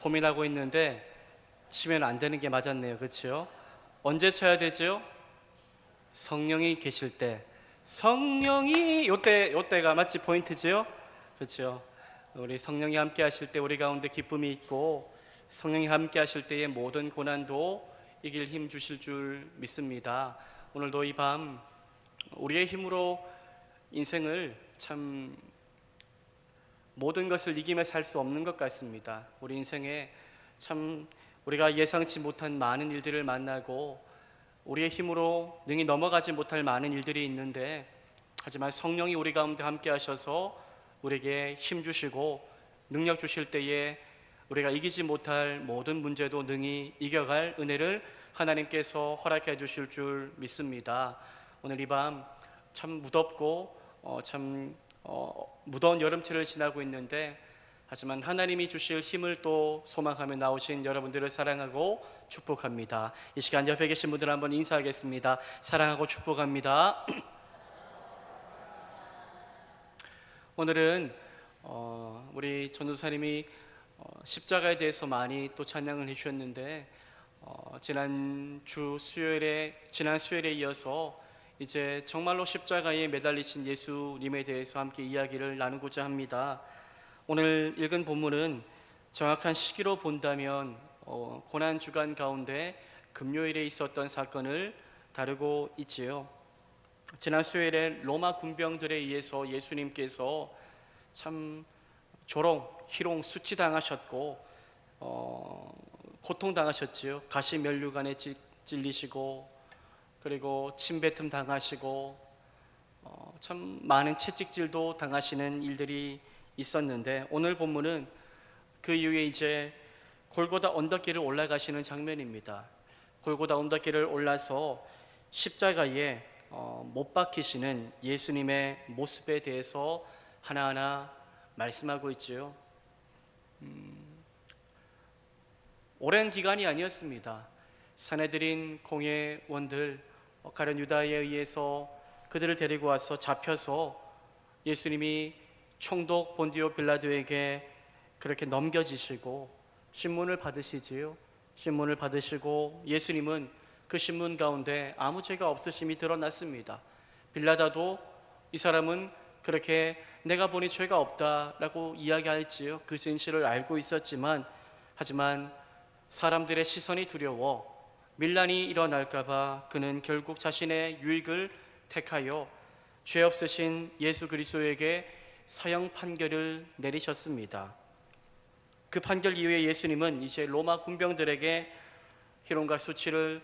고민하고 있는데 치면 안 되는 게 맞았네요. 그렇죠? 언제 쳐야 되죠? 성령이 계실 때. 성령이 요때가 마치 포인트죠? 그렇죠? 우리 성령이 함께 하실 때 우리 가운데 기쁨이 있고, 성령이 함께 하실 때의 모든 고난도 이길 힘 주실 줄 믿습니다. 오늘도 이 밤 우리의 힘으로 인생을 참 모든 것을 이기며 살 수 없는 것 같습니다. 우리 인생에 참 우리가 예상치 못한 많은 일들을 만나고 우리의 힘으로 능히 넘어가지 못할 많은 일들이 있는데, 하지만 성령이 우리 가운데 함께 하셔서 우리에게 힘 주시고 능력 주실 때에 우리가 이기지 못할 모든 문제도 능히 이겨갈 은혜를 하나님께서 허락해 주실 줄 믿습니다. 오늘 이 밤 참 무덥고 무더운 여름철을 지나고 있는데, 하지만 하나님이 주실 힘을 또 소망하며 나오신 여러분들을 사랑하고 축복합니다. 이 시간 옆에 계신 분들 한번 인사하겠습니다. 사랑하고 축복합니다. 오늘은 우리 전도사님이 십자가에 대해서 많이 또 찬양을 해주셨는데, 지난 수요일에 이어서 이제 정말로 십자가에 매달리신 예수님에 대해서 함께 이야기를 나누고자 합니다. 오늘 읽은 본문은 정확한 시기로 본다면 고난 주간 가운데 금요일에 있었던 사건을 다루고 있지요. 지난 수요일에 로마 군병들에 의해서 예수님께서 참 희롱, 수치당하셨고 고통당하셨지요. 가시 면류관에 찔리시고, 그리고 침뱉음 당하시고, 참 많은 채찍질도 당하시는 일들이 있었는데, 오늘 본문은 그 이후에 이제 골고다 언덕길을 올라가시는 장면입니다. 골고다 언덕길을 올라서 십자가에 못 박히시는 예수님의 모습에 대해서 하나하나 말씀하고 있지요. 오랜 기간이 아니었습니다. 사내들인 공회원들, 가룟 유다에 의해서 그들을 데리고 와서 잡혀서 예수님이 총독 본디오 빌라도에게 그렇게 넘겨지시고 신문을 받으시지요. 신문을 받으시고 예수님은 그 신문 가운데 아무 죄가 없으심이 드러났습니다. 빌라도도 이 사람은 그렇게 내가 보니 죄가 없다라고 이야기할지요. 그 진실을 알고 있었지만, 하지만 사람들의 시선이 두려워 밀란이 일어날까봐 그는 결국 자신의 유익을 택하여 죄 없으신 예수 그리스도에게 사형 판결을 내리셨습니다. 그 판결 이후에 예수님은 이제 로마 군병들에게 희롱과 수치를,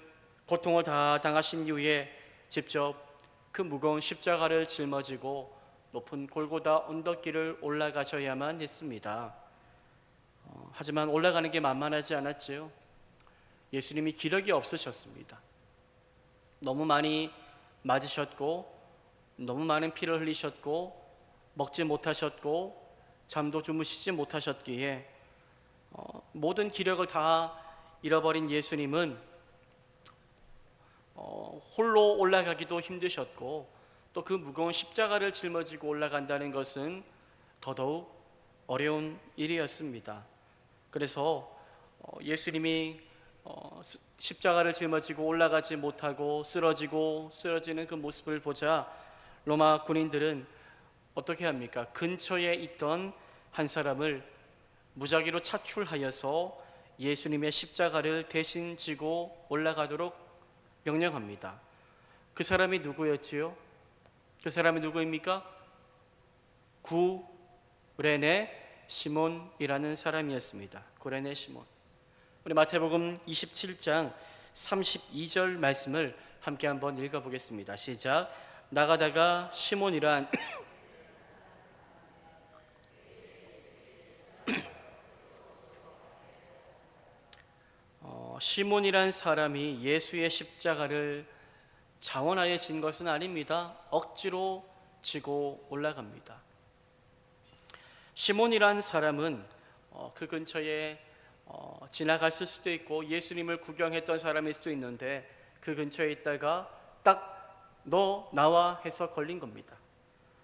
고통을 다 당하신 이후에 직접 그 무거운 십자가를 짊어지고 높은 골고다 언덕길을 올라가셔야만 했습니다. 하지만 올라가는 게 만만하지 않았지요. 예수님이 기력이 없으셨습니다. 너무 많이 맞으셨고, 너무 많은 피를 흘리셨고, 먹지 못하셨고, 잠도 주무시지 못하셨기에 모든 기력을 다 잃어버린 예수님은 홀로 올라가기도 힘드셨고, 또 그 무거운 십자가를 짊어지고 올라간다는 것은 더더욱 어려운 일이었습니다. 그래서 예수님이 십자가를 짊어지고 올라가지 못하고 쓰러지는 그 모습을 보자 로마 군인들은 어떻게 합니까? 근처에 있던 한 사람을 무작위로 차출하여서 예수님의 십자가를 대신 지고 올라가도록 명령합니다. 그 사람이 누구였지요? 그 사람이 누구입니까? 구레네 시몬이라는 사람이었습니다. 구레네 시몬. 우리 마태복음 27장 32절 말씀을 함께 한번 읽어보겠습니다. 시작. 나가다가 시몬이란 시몬이란 사람이 예수의 십자가를 자원하여 진 것은 아닙니다. 억지로 지고 올라갑니다. 시몬이란 사람은 그 근처에 지나갔을 수도 있고 예수님을 구경했던 사람일 수도 있는데, 그 근처에 있다가 딱 너 나와 해서 걸린 겁니다.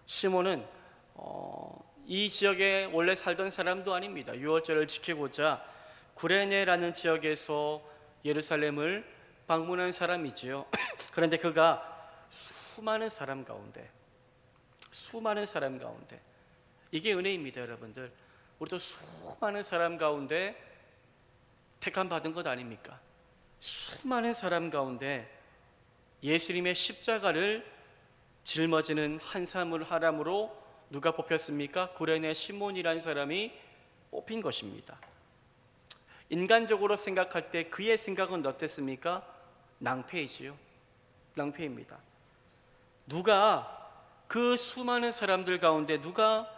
시몬은 이 지역에 원래 살던 사람도 아닙니다. 유월절을 지키고자 구레네라는 지역에서 예루살렘을 방문한 사람이지요. 그런데 그가 수많은 사람 가운데 이게 은혜입니다, 여러분들. 우리도 수많은 사람 가운데 택함 받은 것 아닙니까? 수많은 사람 가운데 예수님의 십자가를 짊어지는 한 사람으로 누가 뽑혔습니까? 구레네 시몬이라는 사람이 뽑힌 것입니다. 인간적으로 생각할 때 그의 생각은 어땠습니까? 낭패이지요. 낭패입니다. 누가 그 수많은 사람들 가운데 누가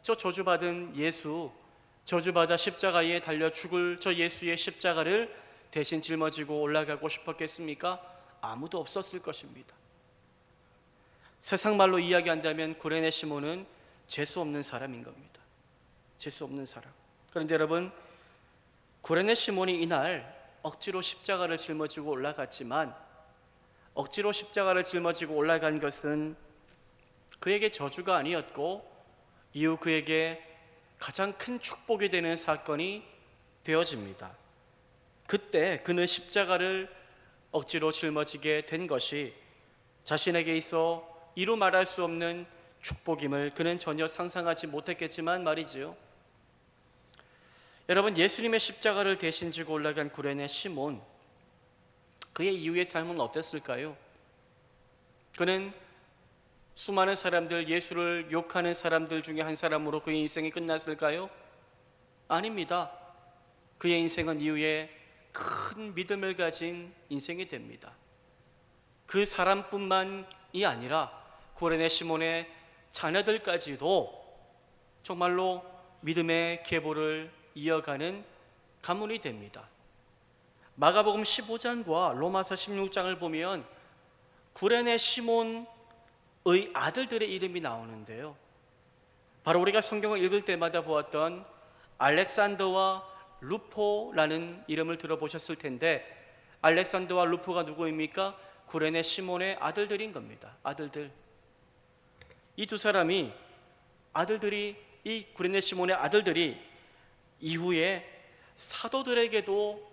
저 저주받은 예수, 저주받아 십자가에 달려 죽을 저 예수의 십자가를 대신 짊어지고 올라가고 싶었겠습니까? 아무도 없었을 것입니다. 세상 말로 이야기한다면 구레네 시몬은 재수 없는 사람인 겁니다. 재수 없는 사람. 그런데 여러분, 구레네 시몬이 이날 억지로 십자가를 짊어지고 올라갔지만, 억지로 십자가를 짊어지고 올라간 것은 그에게 저주가 아니었고 이후 그에게 가장 큰 축복이 되는 사건이 되어집니다. 그때 그는 십자가를 억지로 짊어지게 된 것이 자신에게 있어 이루 말할 수 없는 축복임을 그는 전혀 상상하지 못했겠지만 말이지요. 여러분, 예수님의 십자가를 대신 지고 올라간 구레네 시몬, 그의 이후의 삶은 어땠을까요? 그는 수많은 사람들, 예수를 욕하는 사람들 중에 한 사람으로 그의 인생이 끝났을까요? 아닙니다. 그의 인생은 이후에 큰 믿음을 가진 인생이 됩니다. 그 사람뿐만이 아니라 구레네 시몬의 자녀들까지도 정말로 믿음의 계보를 이어가는 가문이 됩니다. 마가복음 15장과 로마서 16장을 보면 구레네 시몬의 아들들의 이름이 나오는데요, 바로 우리가 성경을 읽을 때마다 보았던 알렉산더와 루포라는 이름을 들어보셨을 텐데, 알렉산더와 루포가 누구입니까? 구레네 시몬의 아들들인 겁니다. 아들들. 이 두 사람이, 이 구레네 시몬의 아들들이 이후에 사도들에게도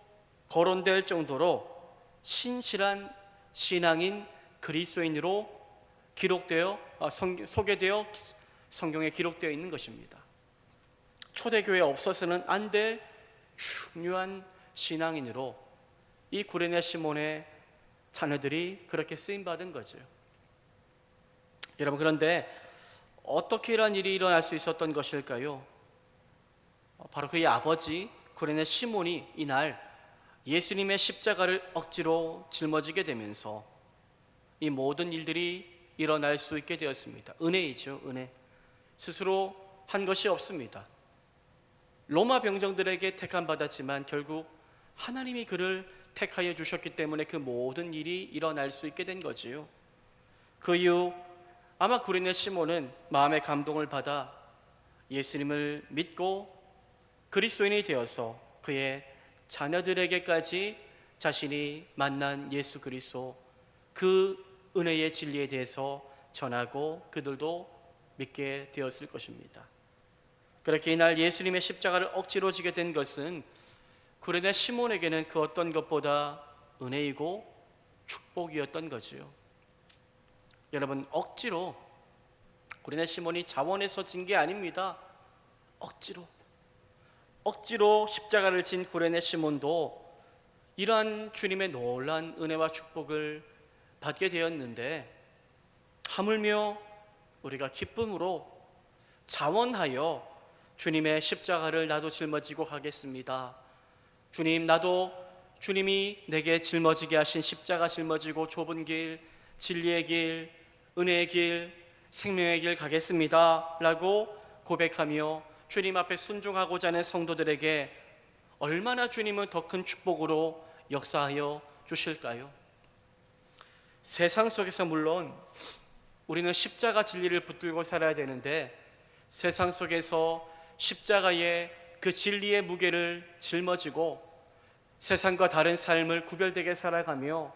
거론될 정도로 신실한 신앙인 그리스도인으로 소개되어 성경에 기록되어 있는 것입니다. 초대교회에 없어서는 안 될 중요한 신앙인으로 이 구레네 시몬의 자녀들이 그렇게 쓰임받은 거죠. 여러분, 그런데 어떻게 이러한 일이 일어날 수 있었던 것일까요? 바로 그의 아버지 구레네 시몬이 이날 예수님의 십자가를 억지로 짊어지게 되면서 이 모든 일들이 일어날 수 있게 되었습니다. 은혜이죠, 은혜. 스스로 한 것이 없습니다. 로마 병정들에게 택함 받았지만 결국 하나님이 그를 택하여 주셨기 때문에 그 모든 일이 일어날 수 있게 된 거지요. 그 이후 아마 구레네 시몬은 마음의 감동을 받아 예수님을 믿고 그리스도인이 되어서 그의 자녀들에게까지 자신이 만난 예수 그리스도, 그 은혜의 진리에 대해서 전하고 그들도 믿게 되었을 것입니다. 그렇게 이날 예수님의 십자가를 억지로 지게 된 것은 구레네 시몬에게는 그 어떤 것보다 은혜이고 축복이었던 거지요. 여러분, 억지로 구레네 시몬이 자원해서 진 게 아닙니다. 억지로 십자가를 진 구레네 시몬도 이러한 주님의 놀라운 은혜와 축복을 받게 되었는데, 하물며 우리가 기쁨으로 자원하여 주님의 십자가를 나도 짊어지고 가겠습니다. 주님, 나도 주님이 내게 짊어지게 하신 십자가 짊어지고 좁은 길, 진리의 길, 은혜의 길, 생명의 길 가겠습니다 라고 고백하며 주님 앞에 순종하고자 하는 성도들에게 얼마나 주님은 더 큰 축복으로 역사하여 주실까요? 세상 속에서 물론 우리는 십자가 진리를 붙들고 살아야 되는데, 세상 속에서 십자가의 그 진리의 무게를 짊어지고 세상과 다른 삶을 구별되게 살아가며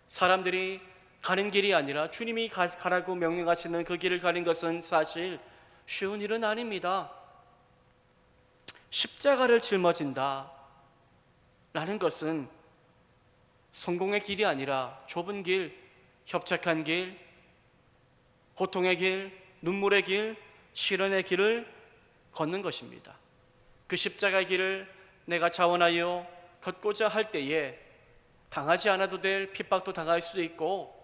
사람들이 가는 길이 아니라 주님이 가라고 명령하시는 그 길을 가는 것은 사실 쉬운 일은 아닙니다. 십자가를 짊어진다 라는 것은 성공의 길이 아니라 좁은 길, 협착한 길, 고통의 길, 눈물의 길, 시련의 길을 걷는 것입니다. 그 십자가의 길을 내가 자원하여 걷고자 할 때에 당하지 않아도 될 핍박도 당할 수도 있고,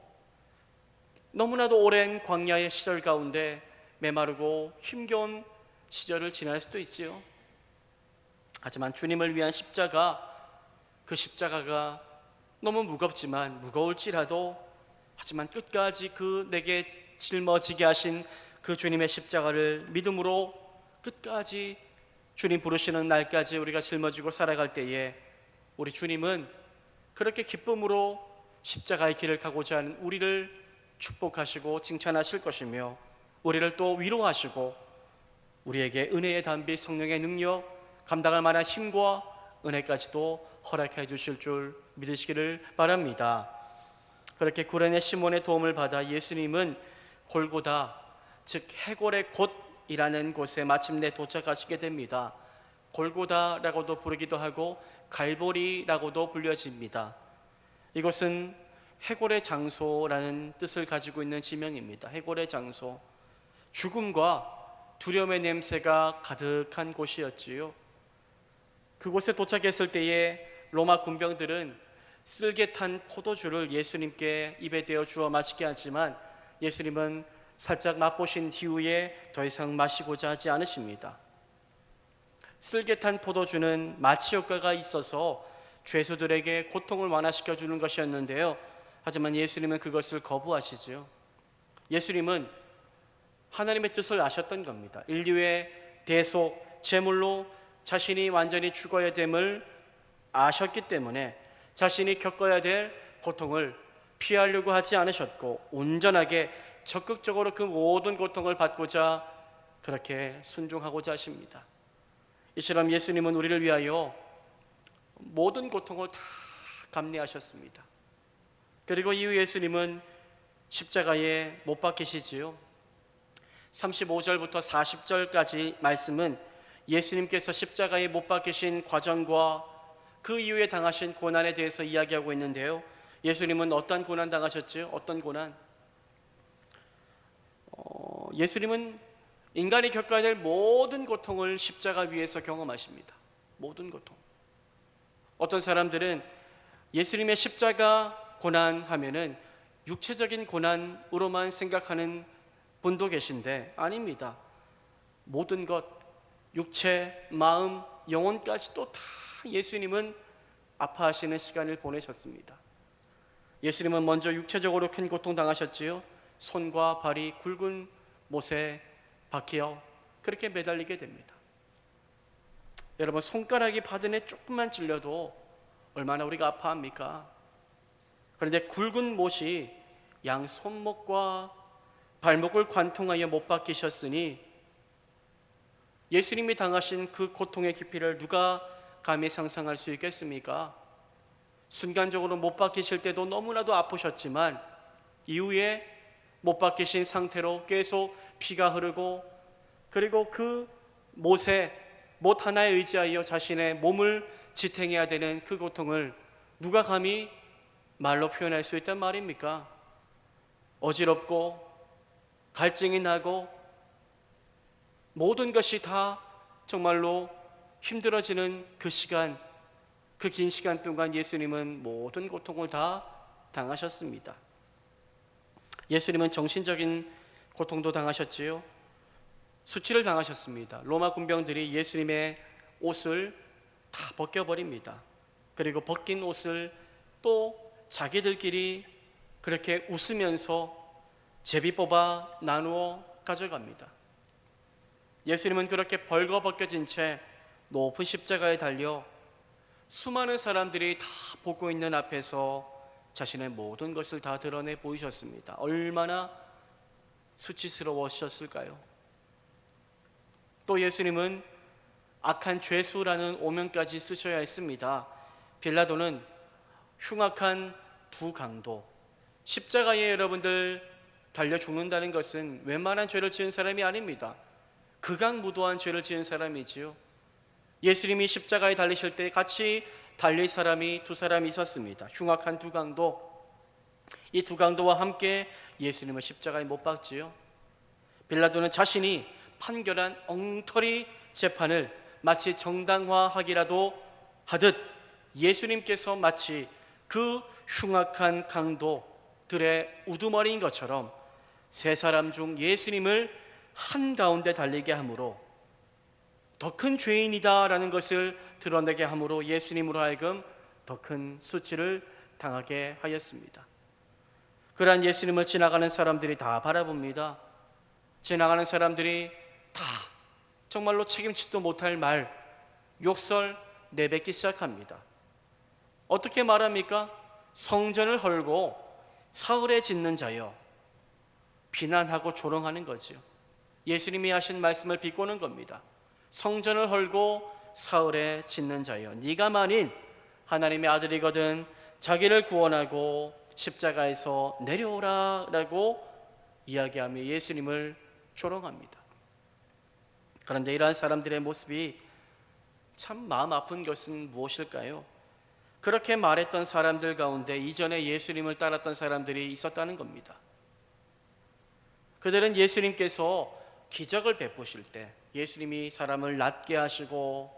너무나도 오랜 광야의 시절 가운데 메마르고 힘겨운 시절을 지날 수도 있지요. 하지만 주님을 위한 십자가, 그 십자가가 너무 무겁지만 무거울지라도, 하지만 끝까지 그 내게 짊어지게 하신 그 주님의 십자가를 믿음으로 끝까지 주님 부르시는 날까지 우리가 짊어지고 살아갈 때에 우리 주님은 그렇게 기쁨으로 십자가의 길을 가고자 하는 우리를 축복하시고 칭찬하실 것이며, 우리를 또 위로하시고 우리에게 은혜의 담비, 성령의 능력, 감당할 만한 힘과 은혜까지도 허락해 주실 줄 믿으시기를 바랍니다. 그렇게 구레네 시몬의 도움을 받아 예수님은 골고다, 즉 해골의 곳이라는 곳에 마침내 도착하시게 됩니다. 골고다라고도 부르기도 하고 갈보리라고도 불려집니다. 이곳은 해골의 장소라는 뜻을 가지고 있는 지명입니다. 해골의 장소, 죽음과 두려움의 냄새가 가득한 곳이었지요. 그곳에 도착했을 때에 로마 군병들은 쓸개 탄 포도주를 예수님께 입에 대어 주어 마시게 하지만 예수님은 살짝 맛보신 이후에 더 이상 마시고자 하지 않으십니다. 쓸개 탄 포도주는 마취 효과가 있어서 죄수들에게 고통을 완화시켜 주는 것이었는데요, 하지만 예수님은 그것을 거부하시죠. 예수님은 하나님의 뜻을 아셨던 겁니다. 인류의 대속, 제물로 자신이 완전히 죽어야 됨을 아셨기 때문에 자신이 겪어야 될 고통을 피하려고 하지 않으셨고, 온전하게 적극적으로 그 모든 고통을 받고자 그렇게 순종하고자 하십니다. 이처럼 예수님은 우리를 위하여 모든 고통을 다 감내하셨습니다. 그리고 이후 예수님은 십자가에 못 박히시지요. 35절부터 40절까지 말씀은 예수님께서 십자가에 못 박히신 과정과 그 이후에 당하신 고난에 대해서 이야기하고 있는데요, 예수님은 어떤 고난 당하셨죠? 어떤 고난? 예수님은 인간이 겪어야 될 모든 고통을 십자가 위에서 경험하십니다. 모든 고통. 어떤 사람들은 예수님의 십자가 고난 하면은 육체적인 고난으로만 생각하는 분도 계신데 아닙니다. 모든 것, 육체, 마음, 영혼까지도 다 예수님은 아파하시는 시간을 보내셨습니다. 예수님은 먼저 육체적으로 큰 고통 당하셨지요. 손과 발이 굵은 못에 박혀 그렇게 매달리게 됩니다. 여러분, 손가락이 바늘에 조금만 찔려도 얼마나 우리가 아파합니까? 그런데 굵은 못이 양 손목과 발목을 관통하여 못 박히셨으니 예수님이 당하신 그 고통의 깊이를 누가 감히 상상할 수 있겠습니까? 순간적으로 못 박히실 때도 너무나도 아프셨지만 이후에 못 박히신 상태로 계속 피가 흐르고, 그리고 그 못 하나에 의지하여 자신의 몸을 지탱해야 되는 그 고통을 누가 감히 말로 표현할 수 있단 말입니까? 어지럽고 갈증이 나고 모든 것이 다 정말로 힘들어지는 그 시간, 그 긴 시간 동안 예수님은 모든 고통을 다 당하셨습니다. 예수님은 정신적인 고통도 당하셨지요. 수치를 당하셨습니다. 로마 군병들이 예수님의 옷을 다 벗겨버립니다. 그리고 벗긴 옷을 또 자기들끼리 그렇게 웃으면서 제비 뽑아 나누어 가져갑니다. 예수님은 그렇게 벌거벗겨진 채 높은 십자가에 달려 수많은 사람들이 다 보고 있는 앞에서 자신의 모든 것을 다 드러내 보이셨습니다. 얼마나 수치스러우셨을까요? 또 예수님은 악한 죄수라는 오명까지 쓰셔야 했습니다. 빌라도는 흉악한 두 강도, 십자가에 여러분들 달려 죽는다는 것은 웬만한 죄를 지은 사람이 아닙니다. 극악무도한 죄를 지은 사람이지요. 예수님이 십자가에 달리실 때 같이 달릴 사람이 두 사람이 있었습니다. 흉악한 두 강도. 이 두 강도와 함께 예수님을 십자가에 못 박지요. 빌라도는 자신이 판결한 엉터리 재판을 마치 정당화하기라도 하듯 예수님께서 마치 그 흉악한 강도들의 우두머리인 것처럼 세 사람 중 예수님을 한가운데 달리게 함으로 더 큰 죄인이다라는 것을 드러내게 함으로 예수님으로 하여금 더 큰 수치를 당하게 하였습니다. 그러한 예수님을 지나가는 사람들이 다 바라봅니다. 지나가는 사람들이 다 정말로 책임지도 못할 말, 욕설 내뱉기 시작합니다. 어떻게 말합니까? 성전을 헐고 사흘에 짓는 자여. 비난하고 조롱하는 거지요. 예수님이 하신 말씀을 비꼬는 겁니다. 성전을 헐고 사흘에 짓는 자여, 네가 만일 하나님의 아들이거든 자기를 구원하고 십자가에서 내려오라 라고 이야기하며 예수님을 조롱합니다. 그런데 이러한 사람들의 모습이 참 마음 아픈 것은 무엇일까요? 그렇게 말했던 사람들 가운데 이전에 예수님을 따랐던 사람들이 있었다는 겁니다. 그들은 예수님께서 기적을 베푸실 때, 예수님이 사람을 낫게 하시고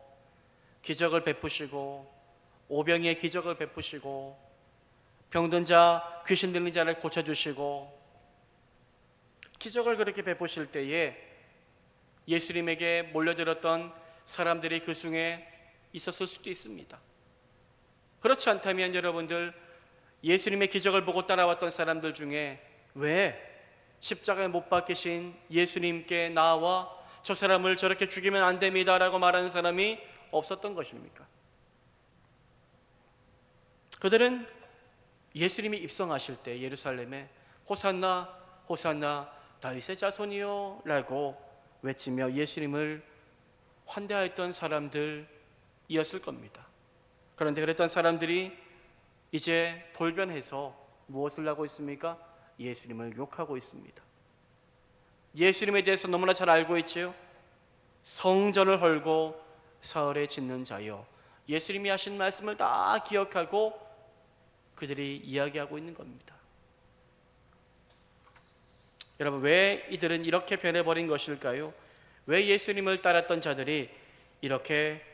기적을 베푸시고 오병이의 기적을 베푸시고 병든 자, 귀신 들린 자를 고쳐주시고 기적을 그렇게 베푸실 때에 예수님에게 몰려들었던 사람들이 그 중에 있었을 수도 있습니다. 그렇지 않다면 여러분들, 예수님의 기적을 보고 따라왔던 사람들 중에 왜 십자가에 못 박히신 예수님께 나와 저 사람을 저렇게 죽이면 안 됩니다 라고 말하는 사람이 없었던 것입니까? 그들은 예수님이 입성하실 때 예루살렘에 호산나 호산나 다윗의 자손이요 라고 외치며 예수님을 환대하였던 사람들이었을 겁니다. 그런데 그랬던 사람들이 이제 돌변해서 무엇을 하고 있습니까? 예수님을 욕하고 있습니다. 예수님에 대해서 너무나 잘 알고 있지요. 성전을 헐고 사흘에 짓는 자여. 예수님이 하신 말씀을 다 기억하고 그들이 이야기하고 있는 겁니다. 여러분, 왜 이들은 이렇게 변해버린 것일까요? 왜 예수님을 따랐던 자들이 이렇게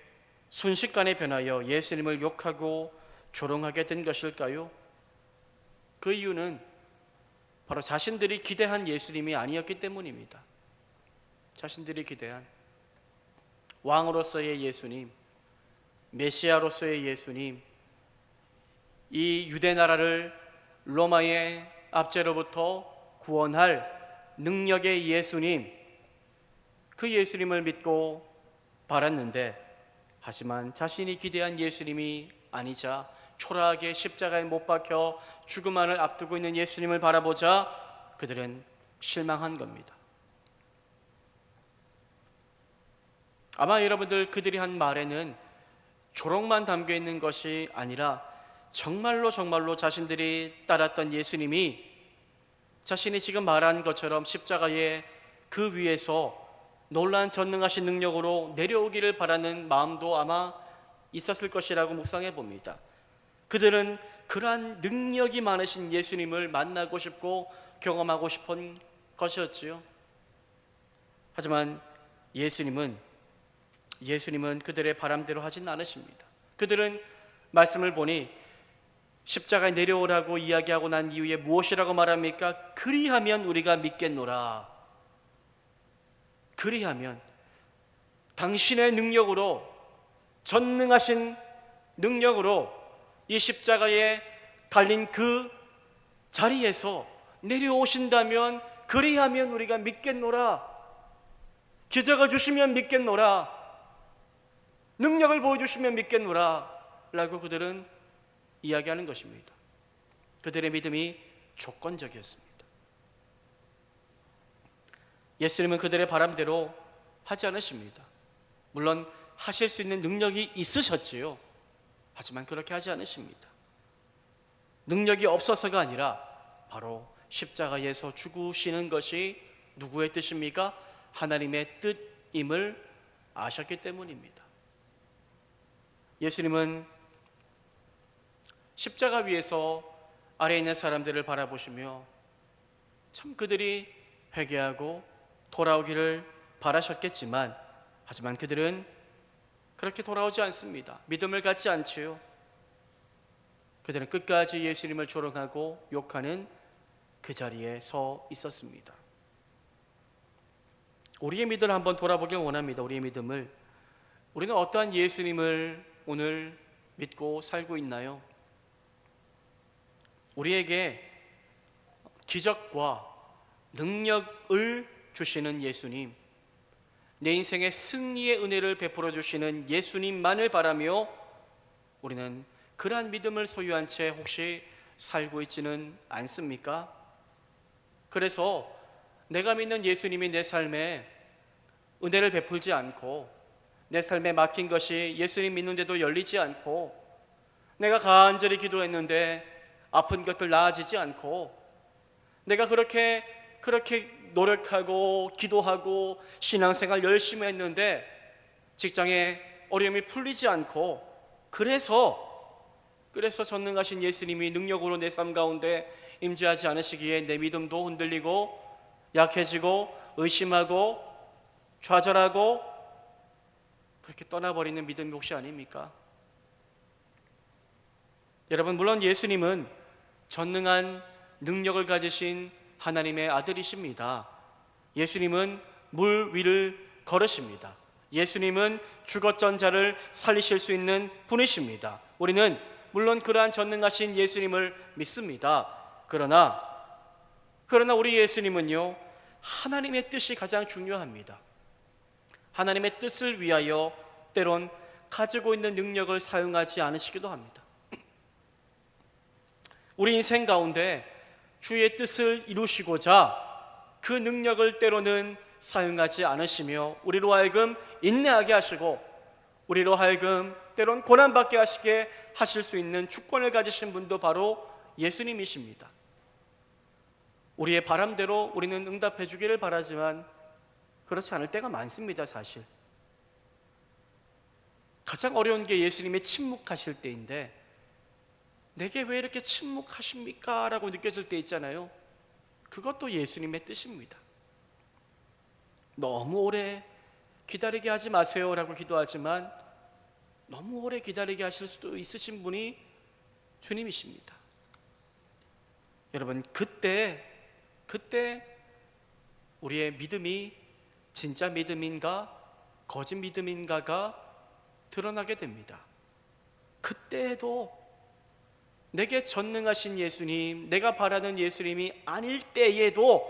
순식간에 변하여 예수님을 욕하고 조롱하게 된 것일까요? 그 이유는 바로 자신들이 기대한 예수님이 아니었기 때문입니다. 자신들이 기대한 왕으로서의 예수님, 메시아로서의 예수님, 이 유대 나라를 로마의 압제로부터 구원할 능력의 예수님, 그 예수님을 믿고 바랐는데, 하지만 자신이 기대한 예수님이 아니자 초라하게 십자가에 못 박혀 죽음만을 앞두고 있는 예수님을 바라보자 그들은 실망한 겁니다. 아마 여러분들 그들이 한 말에는 조롱만 담겨 있는 것이 아니라 정말로 자신들이 따랐던 예수님이 자신이 지금 말한 것처럼 십자가의 그 위에서 놀라운 전능하신 능력으로 내려오기를 바라는 마음도 아마 있었을 것이라고 묵상해 봅니다. 그들은 그러한 능력이 많으신 예수님을 만나고 싶고 경험하고 싶은 것이었지요. 하지만 예수님은 그들의 바람대로 하진 않으십니다. 그들은 말씀을 보니 십자가에 내려오라고 이야기하고 난 이후에 무엇이라고 말합니까? 그리하면 우리가 믿겠노라. 그리하면 당신의 능력으로, 전능하신 능력으로 이 십자가에 달린 그 자리에서 내려오신다면 그리하면 우리가 믿겠노라. 기적을 주시면 믿겠노라. 능력을 보여주시면 믿겠노라 라고 그들은 이야기하는 것입니다. 그들의 믿음이 조건적이었습니다. 예수님은 그들의 바람대로 하지 않으십니다. 물론 하실 수 있는 능력이 있으셨지요. 하지만 그렇게 하지 않으십니다. 능력이 없어서가 아니라 바로 십자가에서 죽으시는 것이 누구의 뜻입니까? 하나님의 임을 아셨기 때문입니다. 예수님은 십자가 위에서 아래에 있는 사람들을 바라보시며 참 그들이 회개하고 돌아오기를 바라셨겠지만, 하지만 그들은 그렇게 돌아오지 않습니다. 믿음을 갖지 않지요. 그들은 끝까지 예수님을 조롱하고 욕하는 그 자리에 서 있었습니다. 우리의 믿음을 한번 돌아보길 원합니다. 우리의 믿음을, 우리는 어떠한 예수님을 오늘 믿고 살고 있나요? 우리에게 기적과 능력을 주시는 예수님, 내 인생의 승리의 은혜를 베풀어 주시는 예수님만을 바라며 우리는 그러한 믿음을 소유한 채 혹시 살고 있지는 않습니까? 그래서 내가 믿는 예수님이 내 삶에 은혜를 베풀지 않고, 내 삶에 막힌 것이 예수님 믿는데도 열리지 않고, 내가 간절히 기도했는데 아픈 것들 나아지지 않고, 내가 그렇게 노력하고 기도하고 신앙생활 열심히 했는데 직장에 어려움이 풀리지 않고, 그래서 전능하신 예수님이 능력으로 내 삶 가운데 임재하지 않으시기에 내 믿음도 흔들리고 약해지고 의심하고 좌절하고 그렇게 떠나버리는 믿음이 혹시 아닙니까? 여러분, 물론 예수님은 전능한 능력을 가지신 하나님의 아들이십니다. 예수님은 물 위를 걸으십니다. 예수님은 죽었던 자를 살리실 수 있는 분이십니다. 우리는 물론 그러한 전능하신 예수님을 믿습니다. 그러나 우리 예수님은요, 하나님의 뜻이 가장 중요합니다. 하나님의 뜻을 위하여 때론 가지고 있는 능력을 사용하지 않으시기도 합니다. 우리 인생 가운데 주의 뜻을 이루시고자 그 능력을 때로는 사용하지 않으시며 우리로 하여금 인내하게 하시고 우리로 하여금 때론 고난받게 하시게 하실 수 있는 주권을 가지신 분도 바로 예수님이십니다. 우리의 바람대로 우리는 응답해 주기를 바라지만 그렇지 않을 때가 많습니다. 사실 가장 어려운 게 예수님의 침묵하실 때인데, 내게 왜 이렇게 침묵하십니까? 라고 느껴질 때 있잖아요. 그것도 예수님의 뜻입니다. 너무 오래 기다리게 하지 마세요 라고 기도하지만 너무 오래 기다리게 하실 수도 있으신 분이 주님이십니다. 여러분, 그때 우리의 믿음이 진짜 믿음인가 거짓 믿음인가가 드러나게 됩니다. 그때에도 내게 전능하신 예수님, 내가 바라는 예수님이 아닐 때에도,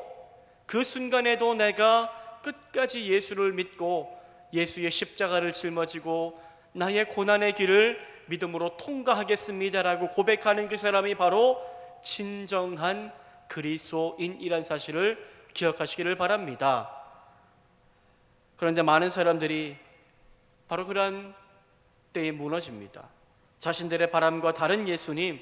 그 순간에도 내가 끝까지 예수를 믿고 예수의 십자가를 짊어지고 나의 고난의 길을 믿음으로 통과하겠습니다라고 고백하는 그 사람이 바로 진정한 그리스도인이란 사실을 기억하시기를 바랍니다. 그런데 많은 사람들이 바로 그러한 때에 무너집니다. 자신들의 바람과 다른 예수님,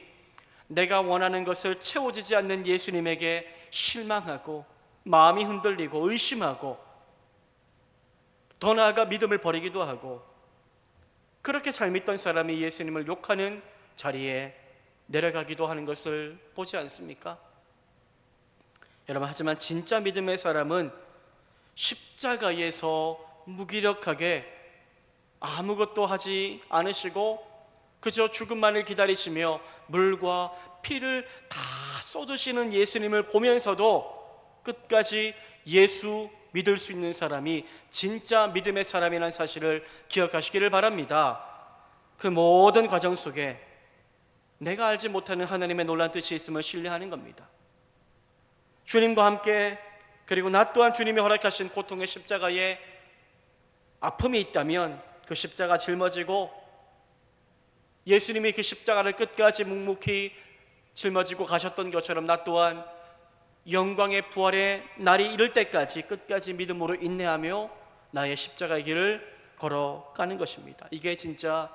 내가 원하는 것을 채워지지 않는 예수님에게 실망하고 마음이 흔들리고 의심하고 더 나아가 믿음을 버리기도 하고, 그렇게 잘 믿던 사람이 예수님을 욕하는 자리에 내려가기도 하는 것을 보지 않습니까? 여러분, 하지만 진짜 믿음의 사람은 십자가에서 무기력하게 아무것도 하지 않으시고 그저 죽음만을 기다리시며 물과 피를 다 쏟으시는 예수님을 보면서도 끝까지 예수 믿을 수 있는 사람이 진짜 믿음의 사람이라는 사실을 기억하시기를 바랍니다. 그 모든 과정 속에 내가 알지 못하는 하나님의 놀라운 뜻이 있음을 신뢰하는 겁니다. 주님과 함께, 그리고 나 또한 주님이 허락하신 고통의 십자가에 아픔이 있다면 그 십자가 짊어지고 예수님이 그 십자가를 끝까지 묵묵히 짊어지고 가셨던 것처럼 나 또한 영광의 부활의 날이 이를 때까지 끝까지 믿음으로 인내하며 나의 십자가의 길을 걸어가는 것입니다. 이게 진짜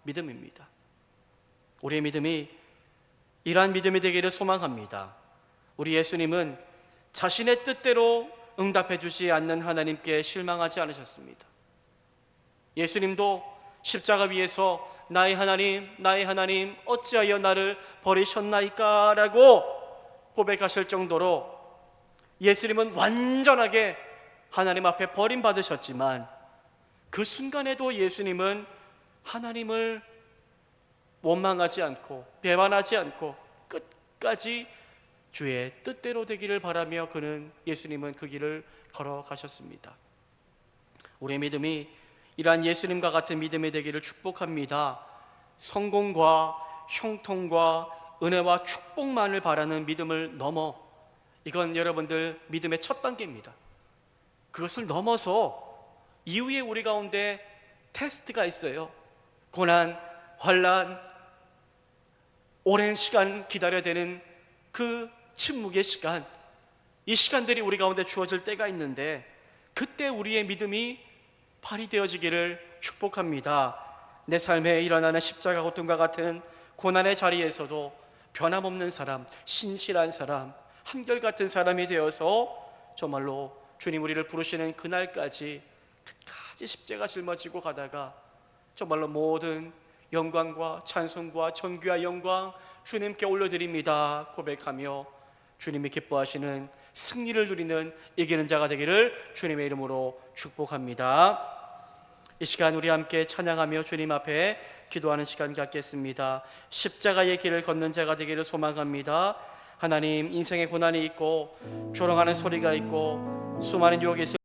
믿음입니다. 우리의 믿음이 이러한 믿음이 되기를 소망합니다. 우리 예수님은 자신의 뜻대로 응답해 주지 않는 하나님께 실망하지 않으셨습니다. 예수님도 십자가 위에서 나의 하나님 어찌하여 나를 버리셨나이까 라고 고백하실 정도로 예수님은 완전하게 하나님 앞에 버림받으셨지만 그 순간에도 예수님은 하나님을 원망하지 않고 배반하지 않고 끝까지 주의 뜻대로 되기를 바라며 예수님은 그 길을 걸어가셨습니다. 우리의 믿음이 이러한 예수님과 같은 믿음이 되기를 축복합니다. 성공과 형통과 은혜와 축복만을 바라는 믿음을 넘어, 이건 여러분들 믿음의 첫 단계입니다. 그것을 넘어서 이후에 우리 가운데 테스트가 있어요. 고난, 환난, 오랜 시간 기다려야 되는 그 침묵의 시간, 이 시간들이 우리 가운데 주어질 때가 있는데 그때 우리의 믿음이 발휘되어지기를 축복합니다. 내 삶에 일어나는 십자가 고통과 같은 고난의 자리에서도 변함없는 사람, 신실한 사람, 한결같은 사람이 되어서 정말로 주님 우리를 부르시는 그날까지 끝까지 십자가 짊어지고 가다가 정말로 모든 영광과 찬송과 존귀와 영광 주님께 올려드립니다 고백하며 주님이 기뻐하시는 승리를 누리는 이기는 자가 되기를 주님의 이름으로 축복합니다. 이 시간 우리 함께 찬양하며 주님 앞에 기도하는 시간 갖겠습니다. 십자가의 길을 걷는 자가 되기를 소망합니다. 하나님, 인생의 고난이 있고 조롱하는 소리가 있고 수많은 유혹이 있을